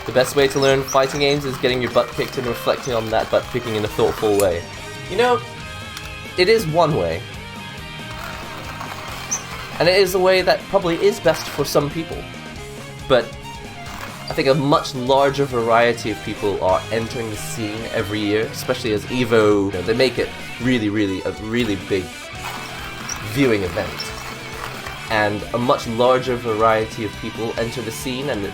The best way to learn fighting games is getting your butt kicked and reflecting on that butt kicking in a thoughtful way. You know, it is one way. And it is a way that probably is best for some people. But I think a much larger variety of people are entering the scene every year, especially as EVO, you know, they make it a really big viewing event. And a much larger variety of people enter the scene, and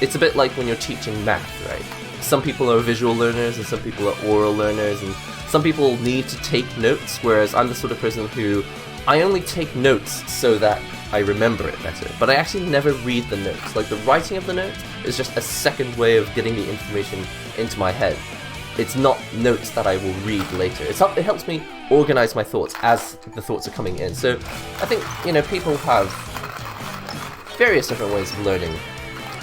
it's a bit like when you're teaching math, right? Some people are visual learners, and some people are oral learners, and some people need to take notes, whereas I'm the sort of person who, I only take notes so that I remember it better, but I actually never read the notes. Like, the writing of the notes is just a second way of getting the information into my head. It's not notes that I will read later. It helps me organize my thoughts as the thoughts are coming in. So I think, you know, people have various different ways of learning,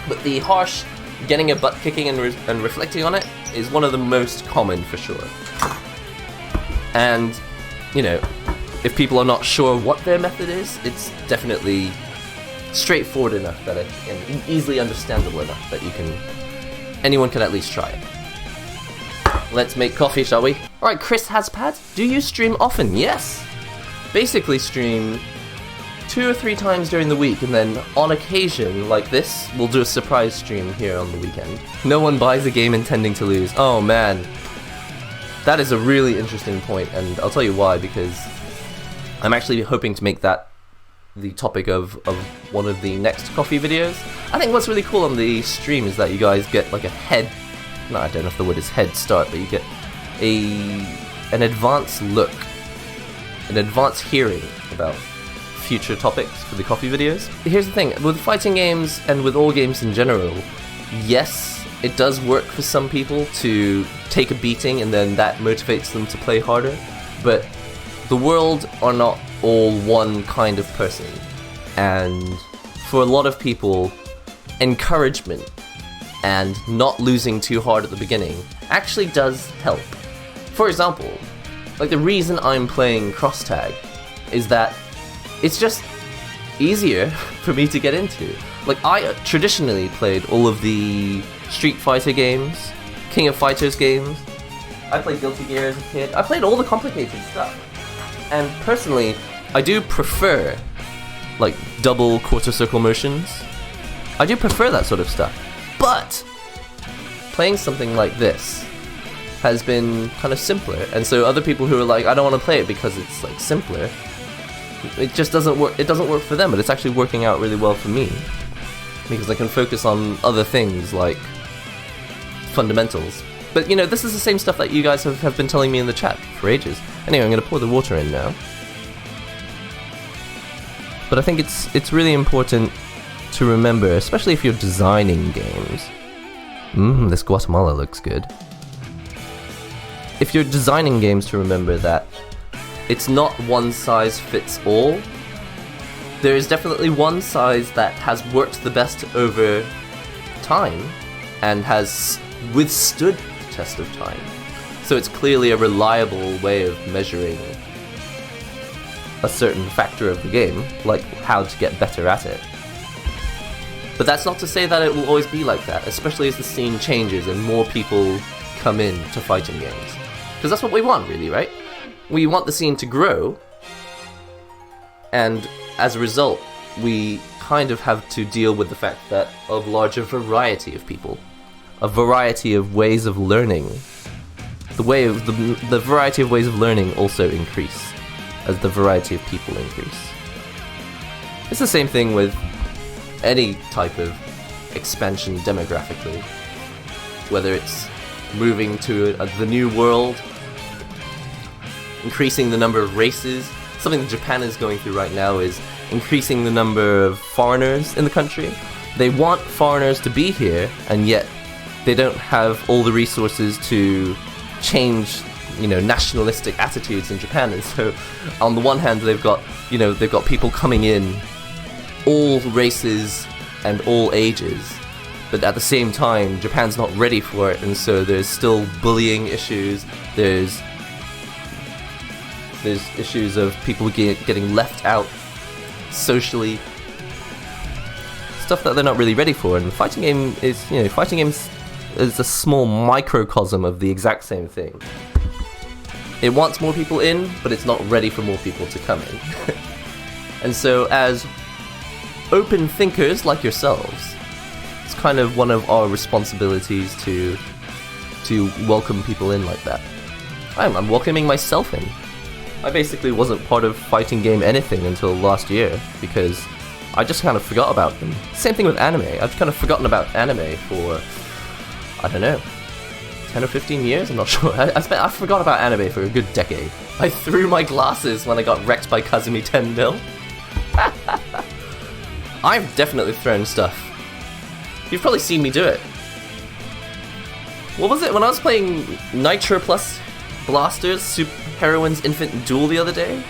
but the harsh getting a butt kicking and reflecting on it is one of the most common for sure. And, you know, if people are not sure what their method is, it's definitely straightforward enough that and easily understandable enough that anyone can at least try it. Let's make coffee, shall we? Alright, Chris Haspad, do you stream often? Yes! Basically stream 2 or 3 times during the week, and then on occasion, like this, we'll do a surprise stream here on the weekend. No one buys a game intending to lose. Oh man. That is a really interesting point, and I'll tell you why, because I'm actually hoping to make that the topic of one of the next coffee videos. I think what's really cool on the stream is that you guys get like a head, no, I don't know if the word is head start, but you get an advanced look, an advanced hearing about future topics for the coffee videos. Here's the thing, with fighting games and with all games in general, yes, it does work for some people to take a beating and then that motivates them to play harder, but the world are not all one kind of person, and for a lot of people, encouragement and not losing too hard at the beginning actually does help. For example, like the reason I'm playing cross tag is that it's just easier for me to get into. Like, I traditionally played all of the Street Fighter games, King of Fighters games, I played Guilty Gear as a kid, I played all the complicated stuff. And personally, I do prefer, like, double quarter circle motions. I do prefer that sort of stuff. But playing something like this has been kind of simpler, and so other people who are like, I don't want to play it because it's like simpler, it just doesn't work. It doesn't work for them, but it's actually working out really well for me because I can focus on other things like fundamentals. But you know, this is the same stuff that you guys have been telling me in the chat for ages. Anyway, I'm going to pour the water in now. But I think it's really important to remember, especially if you're designing games. This Guatemala looks good. If you're designing games, to remember that it's not one size fits all. There is definitely one size that has worked the best over time and has withstood the test of time. So it's clearly a reliable way of measuring a certain factor of the game, like how to get better at it. But that's not to say that it will always be like that, especially as the scene changes and more people come in to fighting games. Because that's what we want, really, right? We want the scene to grow, and as a result, we kind of have to deal with the fact that of larger variety of people, a variety of ways of learning. The variety of ways of learning also increase as the variety of people increase. It's the same thing with any type of expansion demographically, whether it's moving to the new world, increasing the number of races. Something that Japan is going through right now is increasing the number of foreigners in the country. They want foreigners to be here, and yet they don't have all the resources to change, nationalistic attitudes in Japan. And so on the one hand, they've got people coming in, all races and all ages, but at the same time, Japan's not ready for it, and so there's still bullying issues, there's issues of people getting left out socially. stuff that they're not really ready for. And the fighting game is, fighting games is a small microcosm of the exact same thing. It wants more people in, but it's not ready for more people to come in. And so, as open thinkers like yourselves, it's kind of one of our responsibilities to welcome people in like that. I'm welcoming myself in. I basically wasn't part of fighting game anything until last year, because I just kind of forgot about them. Same thing with anime. I've kind of forgotten about anime for, I don't know, 10 or 15 years? I'm not sure. I forgot about anime for a good decade. I threw my glasses when I got wrecked by Kazumi 10-0. I've definitely thrown stuff. You've probably seen me do it. What was it? When I was playing Nitro Plus Blasters Super Heroines Infant Duel the other day,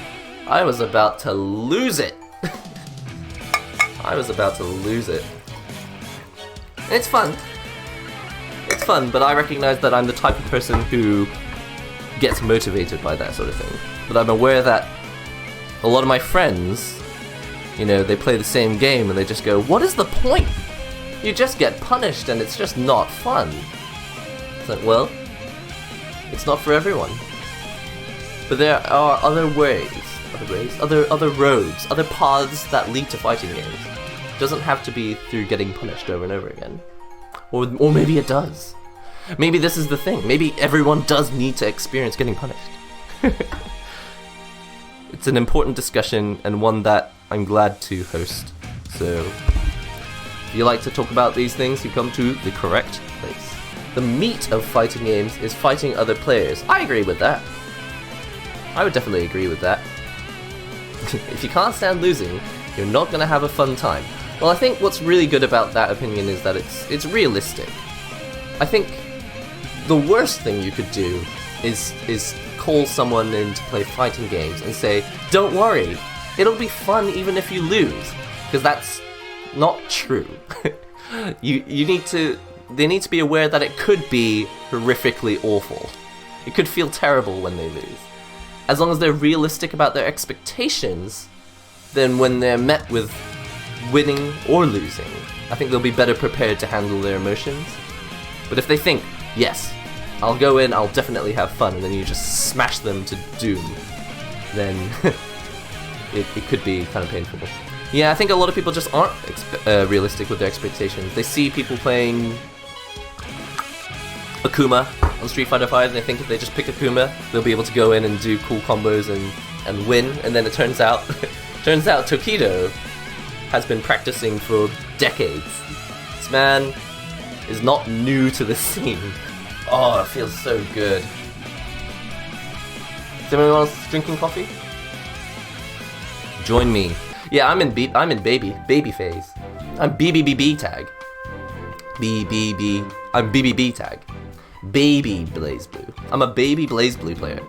I was about to lose it. I was about to lose it. It's fun. It's fun, but I recognize that I'm the type of person who gets motivated by that sort of thing. But I'm aware that a lot of my friends, they play the same game and they just go, what is the point? You just get punished and it's just not fun. It's like, well, it's not for everyone. But there are other ways, other roads, other paths that lead to fighting games. It doesn't have to be through getting punished over and over again. Or maybe it does. Maybe this is the thing. Maybe everyone does need to experience getting punished. It's an important discussion and one that I'm glad to host. So, if you like to talk about these things, you come to the correct place. The meat of fighting games is fighting other players. I agree with that. I would definitely agree with that. If you can't stand losing, you're not going to have a fun time. Well, I think what's really good about that opinion is that it's realistic. I think the worst thing you could do is call someone in to play fighting games and say, don't worry, it'll be fun even if you lose. Because that's not true. They need to be aware that it could be horrifically awful. It could feel terrible when they lose. As long as they're realistic about their expectations, then when they're met with winning or losing, I think they'll be better prepared to handle their emotions. But if they think, yes, I'll go in, I'll definitely have fun, and then you just smash them to doom, then it could be kind of painful. Yeah, I think a lot of people just aren't realistic with their expectations. They see people playing Akuma on Street Fighter V, and they think if they just pick Akuma, they'll be able to go in and do cool combos and win, and then it turns out Tokido has been practicing for decades. This man is not new to the scene. Oh, it feels so good. Is anyone else drinking coffee? Join me. Yeah, I'm in baby phase. I'm BBBB tag. I'm BBB tag. Baby BlazBlue. I'm a baby BlazBlue player.